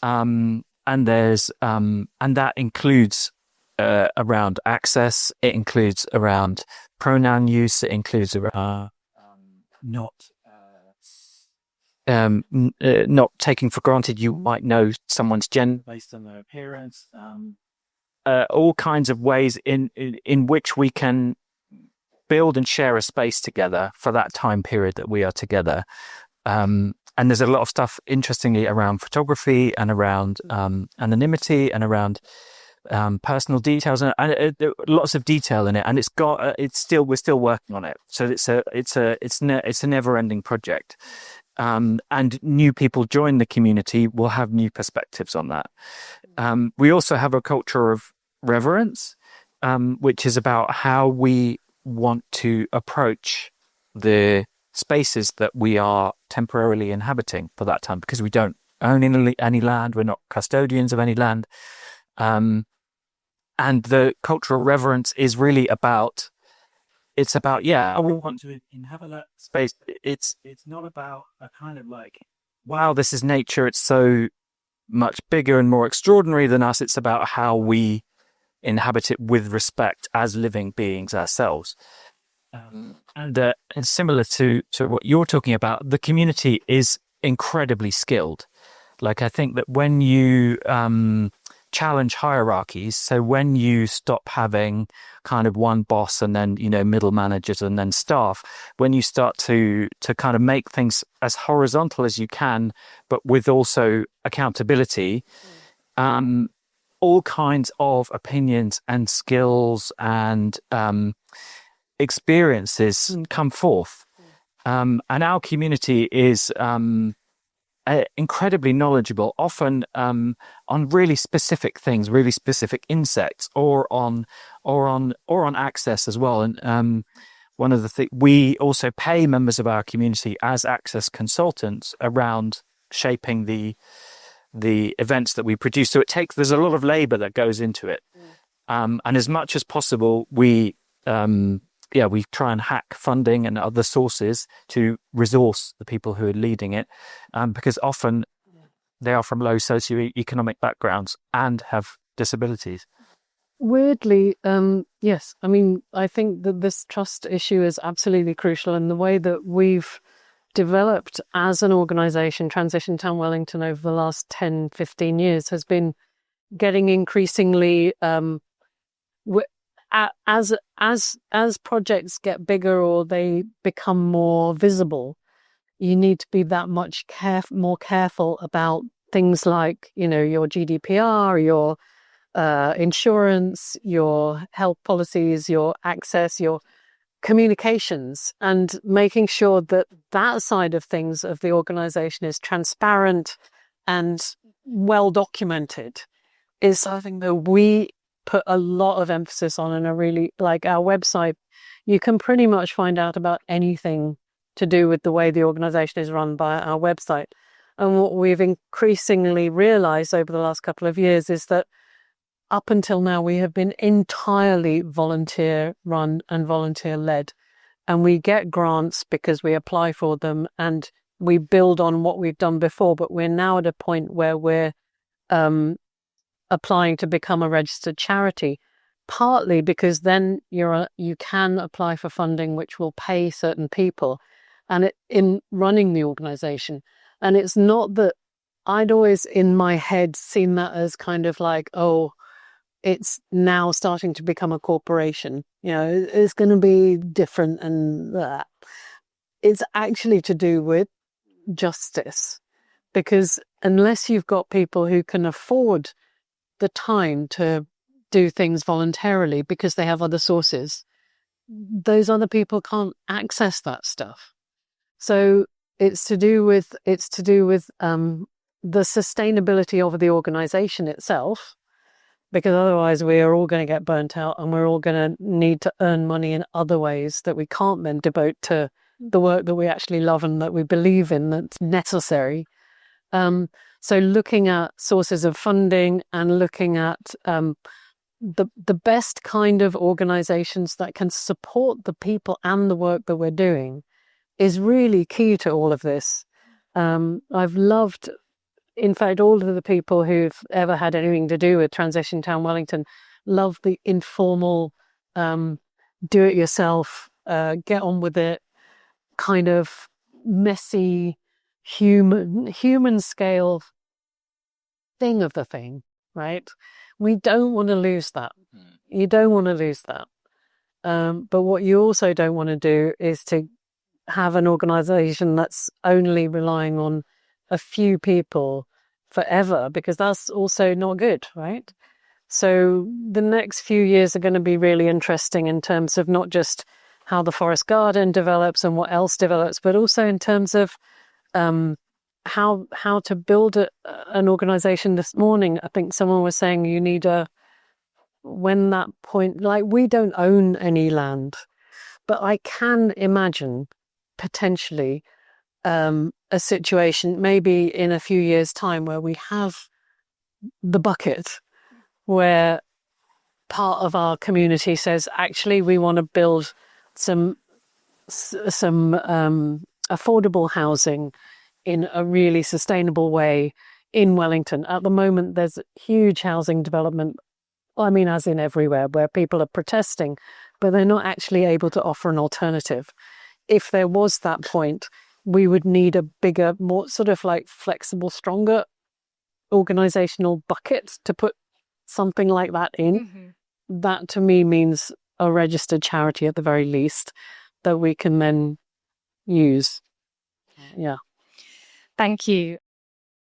And that includes around access. It includes around pronoun use. It includes around not taking for granted you might know someone's gender based on their appearance. All kinds of ways in which we can build and share a space together for that time period that we are together. And there's a lot of stuff, interestingly, around photography and around anonymity and around personal details, and lots of detail in it. And we're still working on it. So it's a never-ending project. And new people join the community will have new perspectives on that. We also have a culture of reverence, which is about how we want to approach the spaces that we are temporarily inhabiting for that time, because we don't own any land, we're not custodians of any land. And the cultural reverence is really about, we want to inhabit that space. It's not about a kind of like, wow, this is nature, it's so much bigger and more extraordinary than us. It's about how we inhabit it with respect as living beings ourselves. And similar to what you're talking about, the community is incredibly skilled. Like, I think that when you challenge hierarchies, so when you stop having kind of one boss and then, middle managers and then staff, when you start to kind of make things as horizontal as you can, but with also accountability, all kinds of opinions and skills and experiences come forth. And our community is incredibly knowledgeable, often on really specific things, really specific insects, or on access as well. And one of the things, we also pay members of our community as access consultants around shaping the events that we produce. So there's a lot of labor that goes into it. And as much as possible, we try and hack funding and other sources to resource the people who are leading it, because often they are from low socioeconomic backgrounds and have disabilities. Weirdly, yes. I mean, I think that this trust issue is absolutely crucial, and the way that we've developed as an organisation, Transition Town Wellington, over the last 10, 15 years has been getting increasingly as projects get bigger or they become more visible, you need to be that much more careful about things like, your GDPR, your insurance, your health policies, your access, your communications, and making sure that side of things of the organization is transparent and well documented is something that we put a lot of emphasis on, and are really, like, our website, you can pretty much find out about anything to do with the way the organization is run by our website. And what we've increasingly realized over the last couple of years is that up until now, we have been entirely volunteer run and volunteer led. And we get grants because we apply for them and we build on what we've done before. But we're now at a point where we're applying to become a registered charity, partly because then you can apply for funding which will pay certain people and in running the organization. And it's not that I'd always in my head seen that as kind of like, oh, it's now starting to become a corporation. You know, it's going to be different and that. It's actually to do with justice, because unless you've got people who can afford the time to do things voluntarily because they have other sources, those other people can't access that stuff. So it's to do with the sustainability of the organization itself, because otherwise we are all going to get burnt out and we're all going to need to earn money in other ways that we can't then devote to the work that we actually love and that we believe in, that's necessary. So looking at sources of funding and looking at the best kind of organizations that can support the people and the work that we're doing is really key to all of this. I've loved, in fact, all of the people who've ever had anything to do with Transition Town Wellington love the informal, do-it-yourself, get on with it, kind of messy, human scale thing of the thing, right? We don't want to lose that. You don't want to lose that. But what you also don't want to do is to have an organization that's only relying on a few people forever, because that's also not good, right? So the next few years are going to be really interesting in terms of not just how the forest garden develops and what else develops, but also in terms of how to build an organization. This morning, I think someone was saying you need when that point, like, we don't own any land, but I can imagine potentially a situation maybe in a few years' time where we have the bucket, where part of our community says, actually, we want to build some affordable housing in a really sustainable way in Wellington. At the moment, there's huge housing development, I mean, as in everywhere, where people are protesting, but they're not actually able to offer an alternative. If there was that point, we would need a bigger, more sort of like flexible, stronger organizational bucket to put something like that in. Mm-hmm. That to me means a registered charity at the very least that we can then use. Yeah. Thank you.